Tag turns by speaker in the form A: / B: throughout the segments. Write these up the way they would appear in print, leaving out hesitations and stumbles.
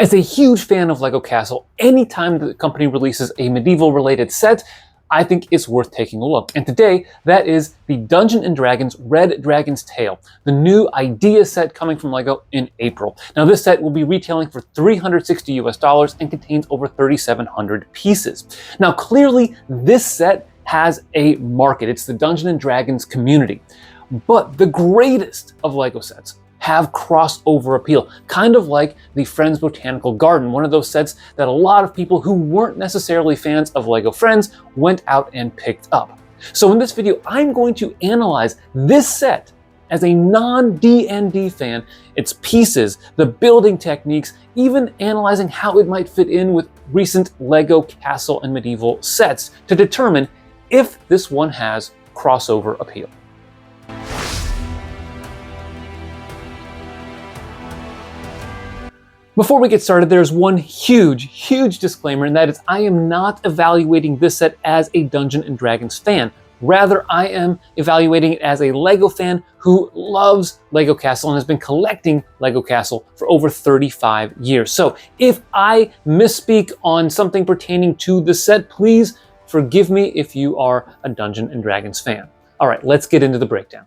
A: As a huge fan of LEGO Castle, anytime the company releases a medieval-related set, I think it's worth taking a look. And today, that is the Dungeons & Dragons Red Dragon's Tale, the new idea set coming from LEGO in April. Now this set will be retailing for $360 US and contains over 3,700 pieces. Now clearly, this set has a market. It's the Dungeons & Dragons community. But the greatest of LEGO sets have crossover appeal, kind of like the Friends Botanical Garden, one of those sets that a lot of people who weren't necessarily fans of LEGO Friends went out and picked up. So in this video, I'm going to analyze this set as a non-D&D fan, its pieces, the building techniques, even analyzing how it might fit in with recent LEGO Castle and Medieval sets to determine if this one has crossover appeal. Before we get started, there's one huge disclaimer, and that is I am not evaluating this set as a Dungeons & Dragons fan. Rather, I am evaluating it as a LEGO fan who loves LEGO Castle and has been collecting LEGO Castle for over 35 years. So if I misspeak on something pertaining to the set, please forgive me if you are a Dungeons & Dragons fan. All right, let's get into the breakdown.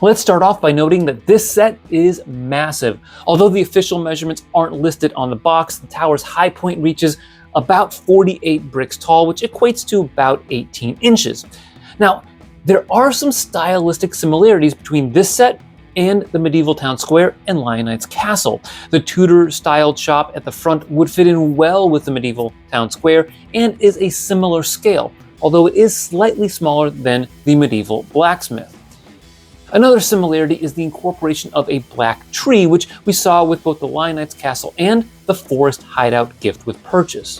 A: Let's start off by noting that this set is massive. Although the official measurements aren't listed on the box, the tower's high point reaches about 48 bricks tall, which equates to about 18 inches. Now, there are some stylistic similarities between this set and the medieval town square and Lion Knight's castle. The Tudor-styled shop at the front would fit in well with the medieval town square and is a similar scale, although it is slightly smaller than the medieval blacksmith. Another similarity is the incorporation of a black tree, which we saw with both the Lion Knight's castle and the forest hideout gift with purchase.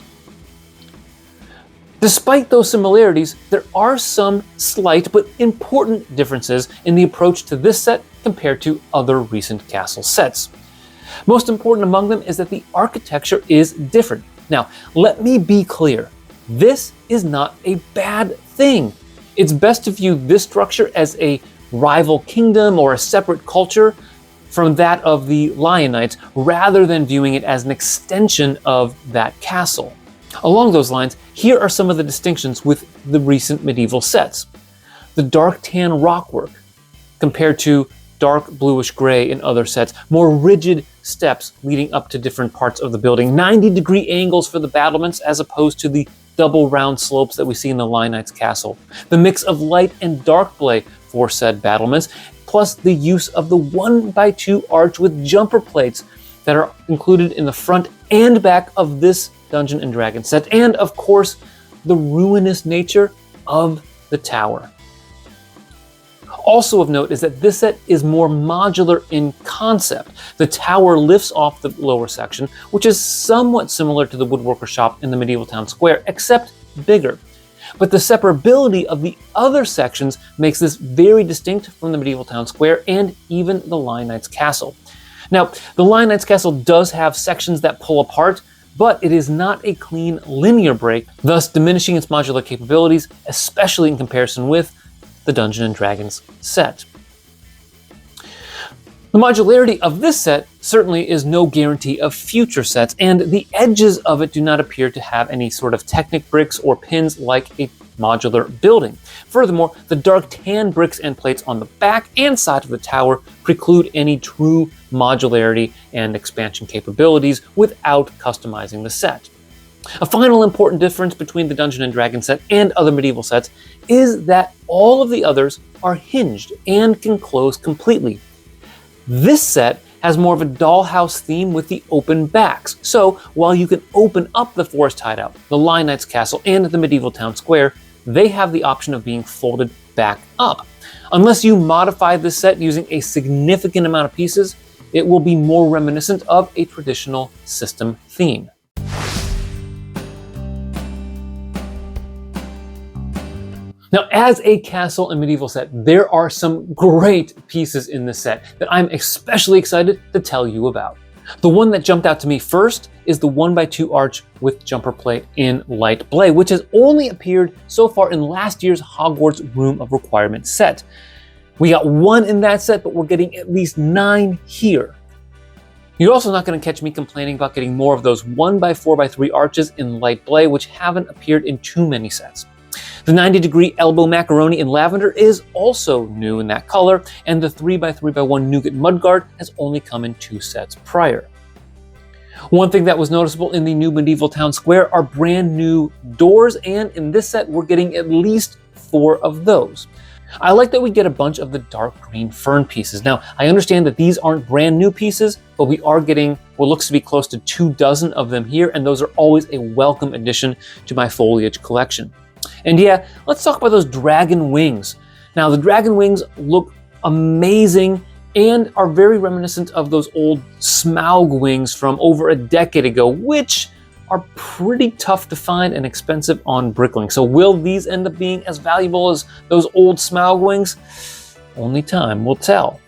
A: Despite those similarities, there are some slight but important differences in the approach to this set compared to other recent castle sets. Most important among them is that the architecture is different. Now, let me be clear, this is not a bad thing. It's best to view this structure as a rival kingdom or a separate culture from that of the Lion Knights, rather than viewing it as an extension of that castle. Along those lines, here are some of the distinctions with the recent medieval sets. The dark tan rockwork compared to dark bluish gray in other sets, more rigid steps leading up to different parts of the building, 90-degree angles for the battlements as opposed to the double round slopes that we see in the Lion Knight's castle, the mix of light and dark play for said battlements, plus the use of the 1x2 arch with jumper plates that are included in the front and back of this Dungeons & Dragons set, and of course, the ruinous nature of the tower. Also of note is that this set is more modular in concept. The tower lifts off the lower section, which is somewhat similar to the woodworker shop in the medieval town square, except bigger. But the separability of the other sections makes this very distinct from the medieval town square and even the Lion Knight's castle. Now, the Lion Knight's castle does have sections that pull apart, but it is not a clean linear break, thus diminishing its modular capabilities, especially in comparison with the Dungeons & Dragons set. The modularity of this set certainly is no guarantee of future sets, and the edges of it do not appear to have any sort of Technic bricks or pins like a modular building. Furthermore, the dark tan bricks and plates on the back and side of the tower preclude any true modularity and expansion capabilities without customizing the set. A final important difference between the Dungeons & Dragons set and other medieval sets is that all of the others are hinged and can close completely. This set has more of a dollhouse theme with the open backs. So while you can open up the forest hideout, the Lion Knight's castle, and the medieval town square, they have the option of being folded back up. Unless you modify this set using a significant amount of pieces, it will be more reminiscent of a traditional system theme. Now, as a castle and medieval set, there are some great pieces in this set that I'm especially excited to tell you about. The one that jumped out to me first is the 1x2 arch with jumper plate in light blay, which has only appeared so far in last year's Hogwarts Room of Requirement set. We got 1 in that set, but we're getting at least 9 here. You're also not going to catch me complaining about getting more of those 1x4x3 arches in light blay, which haven't appeared in too many sets. The 90-degree elbow macaroni in lavender is also new in that color, and the 3x3x1 nougat mudguard has only come in 2 sets prior. One thing that was noticeable in the new medieval town square are brand new doors, and in this set we're getting at least 4 of those. I like that we get a bunch of the dark green fern pieces. Now, I understand that these aren't brand new pieces, but we are getting what looks to be close to 24 of them here, and those are always a welcome addition to my foliage collection. And yeah, let's talk about those dragon wings. Now, the dragon wings look amazing and are very reminiscent of those old Smaug wings from over a decade ago, which are pretty tough to find and expensive on Bricklink. So will these end up being as valuable as those old Smaug wings? Only time will tell.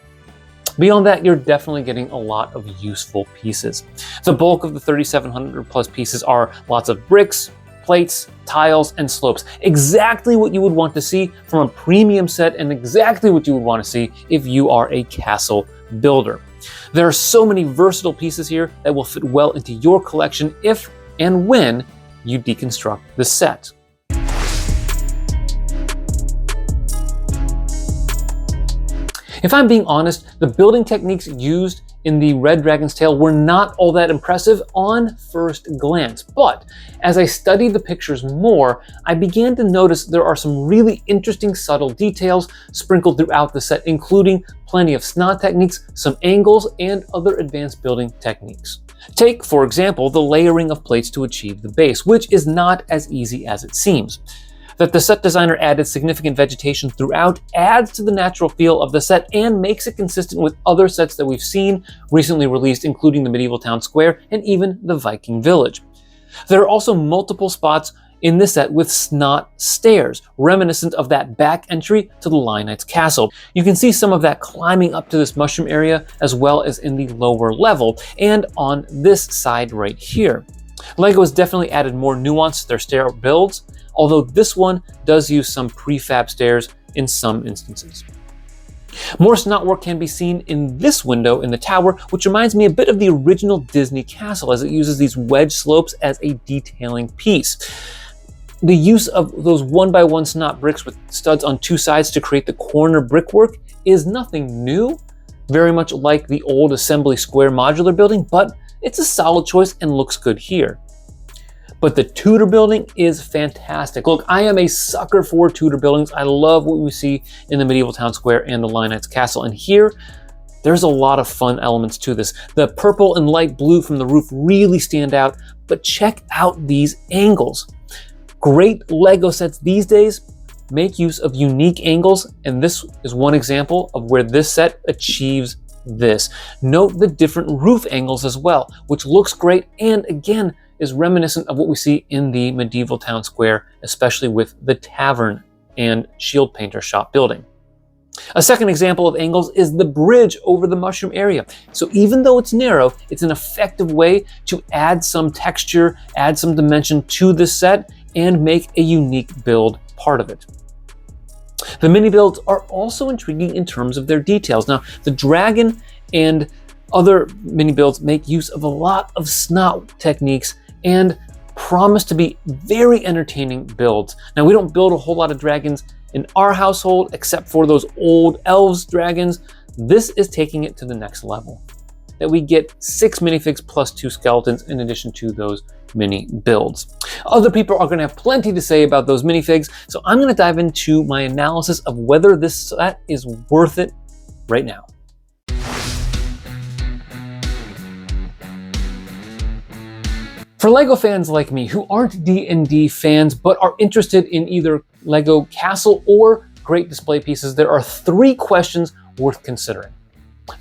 A: Beyond that, you're definitely getting a lot of useful pieces. The bulk of the 3,700 plus pieces are lots of bricks, plates, tiles, and slopes. Exactly what you would want to see from a premium set, and exactly what you would want to see if you are a castle builder. There are so many versatile pieces here that will fit well into your collection if and when you deconstruct the set. If I'm being honest, the building techniques used in the Red Dragon's Tail were not all that impressive on first glance, but as I studied the pictures more, I began to notice there are some really interesting subtle details sprinkled throughout the set, including plenty of snot techniques, some angles, and other advanced building techniques. Take, for example, the layering of plates to achieve the base, which is not as easy as it seems. That the set designer added significant vegetation throughout adds to the natural feel of the set and makes it consistent with other sets that we've seen recently released, including the Medieval Town Square and even the Viking Village. There are also multiple spots in this set with snot stairs, reminiscent of that back entry to the Lion Knight's castle. You can see some of that climbing up to this mushroom area as well as in the lower level and on this side right here. LEGO has definitely added more nuance to their stair builds, although this one does use some prefab stairs in some instances. More snot work can be seen in this window in the tower, which reminds me a bit of the original Disney castle as it uses these wedge slopes as a detailing piece. The use of those 1x1 snot bricks with studs on 2 sides to create the corner brickwork is nothing new, very much like the old assembly square modular building, but it's a solid choice and looks good here. But the Tudor building is fantastic. Look, I am a sucker for Tudor buildings. I love what we see in the Medieval Town Square and the Lion Knight's Castle. And here, there's a lot of fun elements to this. The purple and light blue from the roof really stand out, but check out these angles. Great LEGO sets these days make use of unique angles, and this is one example of where this set achieves this. Note the different roof angles as well, which looks great and again is reminiscent of what we see in the Medieval Town Square, especially with the tavern and shield painter shop building. A second example of angles is the bridge over the mushroom area. So even though it's narrow, it's an effective way to add some texture, add some dimension to this set, and make a unique build part of it. The mini builds are also intriguing in terms of their details. Now, the dragon and other mini builds make use of a lot of snot techniques and promise to be very entertaining builds. Now, we don't build a whole lot of dragons in our household except for those old elves dragons. This is taking it to the next level, that we get 6 minifigs plus 2 skeletons in addition to those mini builds. Other people are going to have plenty to say about those minifigs, so I'm going to dive into my analysis of whether this set is worth it right now. For LEGO fans like me who aren't D&D fans but are interested in either LEGO Castle or great display pieces, there are 3 questions worth considering.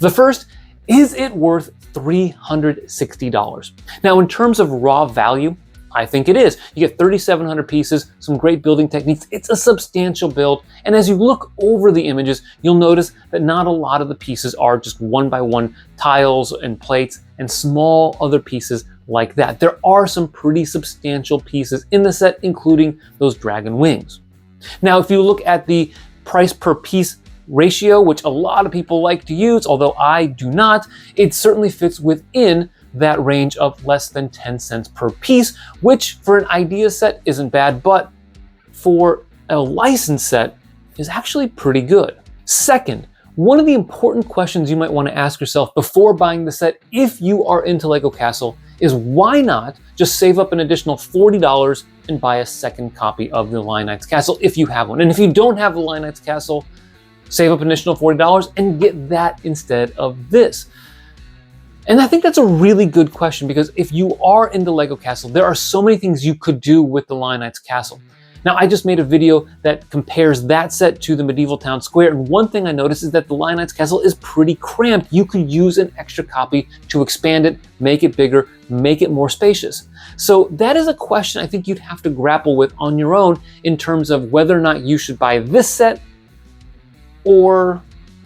A: The first, is it worth $360? Now, in terms of raw value, I think it is. You get 3,700 pieces, some great building techniques. It's a substantial build. And as you look over the images, you'll notice that not a lot of the pieces are just 1x1 tiles and plates and small other pieces like that. There are some pretty substantial pieces in the set, including those dragon wings. Now, if you look at the price per piece ratio, which a lot of people like to use, although I do not, it certainly fits within that range of less than 10 cents per piece, which for an idea set isn't bad, but for a license set is actually pretty good. Second, one of the important questions you might want to ask yourself before buying the set, if you are into Lego Castle, is why not just save up an additional $40 and buy a second copy of the Lion Knights Castle if you have one. And if you don't have the Lion Knights Castle, save up an additional $40 and get that instead of this. And I think that's a really good question, because if you are into Lego Castle, there are so many things you could do with the Lion Knights Castle. Now, I just made a video that compares that set to the Medieval Town Square, and one thing I noticed is that the Lion Knights Castle is pretty cramped. You could use an extra copy to expand it, make it bigger, make it more spacious. So that is a question I think you'd have to grapple with on your own in terms of whether or not you should buy this set or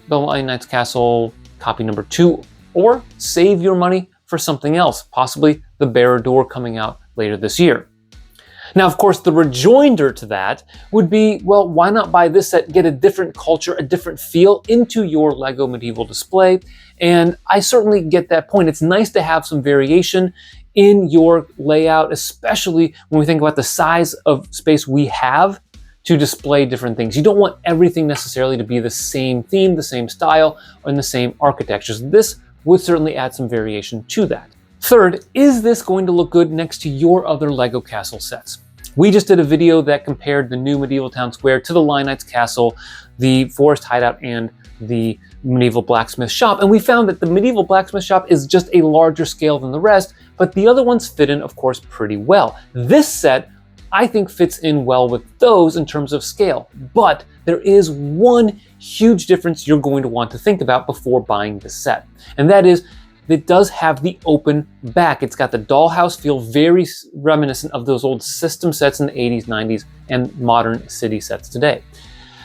A: the Lion Knights Castle copy number 2, or save your money for something else, possibly the Bearer Door coming out later this year. Now, of course, the rejoinder to that would be, well, why not buy this set, get a different culture, a different feel into your Lego medieval display? And I certainly get that point. It's nice to have some variation in your layout, especially when we think about the size of space we have to display different things. You don't want everything necessarily to be the same theme, the same style, or in the same architectures. This would certainly add some variation to that. Third, is this going to look good next to your other Lego Castle sets? We just did a video that compared the new Medieval Town Square to the Lion Knights Castle, the Forest Hideout, and the Medieval Blacksmith Shop, and we found that the Medieval Blacksmith Shop is just a larger scale than the rest, but the other ones fit in, of course, pretty well. This set, I think, fits in well with those in terms of scale, but there is one huge difference you're going to want to think about before buying the set, and that is it does have the open back. It's got the dollhouse feel, very reminiscent of those old system sets in the 80s, 90s, and modern city sets today.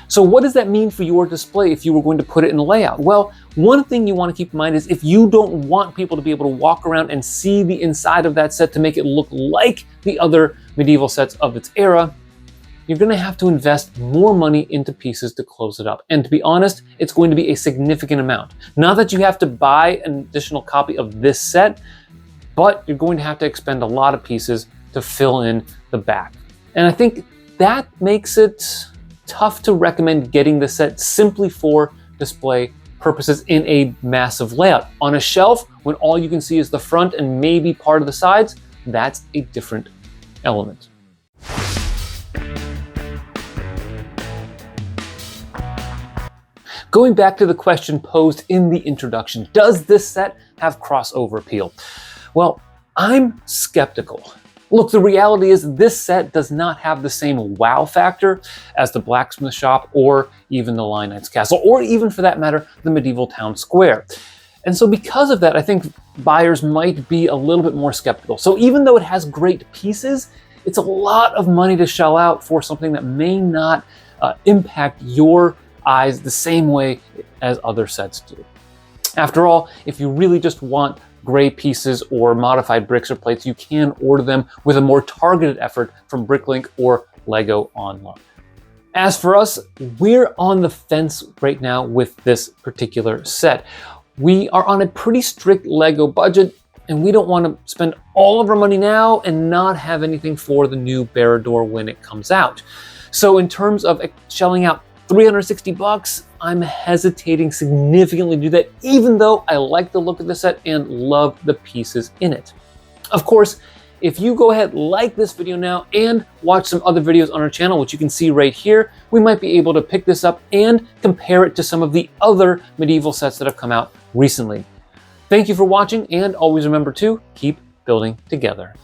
A: So what does that mean for your display if you were going to put it in a layout? Well, one thing you want to keep in mind is if you don't want people to be able to walk around and see the inside of that set to make it look like the other medieval sets of its era, you're going to have to invest more money into pieces to close it up. And to be honest, it's going to be a significant amount. Not that you have to buy an additional copy of this set, but you're going to have to expend a lot of pieces to fill in the back. And I think that makes it tough to recommend getting the set simply for display purposes in a massive layout. On a shelf, when all you can see is the front and maybe part of the sides, that's a different element. Going back to the question posed in the introduction, does this set have crossover appeal? Well, I'm skeptical. Look, the reality is this set does not have the same wow factor as the Blacksmith Shop or even the Lion Knights Castle, or even for that matter, the Medieval Town Square. And so because of that, I think buyers might be a little bit more skeptical. So even though it has great pieces, it's a lot of money to shell out for something that may not impact your eyes the same way as other sets do. After all, if you really just want gray pieces or modified bricks or plates, you can order them with a more targeted effort from Bricklink or Lego Online. As for us, we're on the fence right now with this particular set. We are on a pretty strict Lego budget, and we don't want to spend all of our money now and not have anything for the new Bearer Door when it comes out. So in terms of shelling out $360, I'm hesitating significantly to do that, even though I like the look of the set and love the pieces in it. Of course, if you go ahead, like this video now, and watch some other videos on our channel, which you can see right here, we might be able to pick this up and compare it to some of the other medieval sets that have come out recently. Thank you for watching, and always remember to keep building together.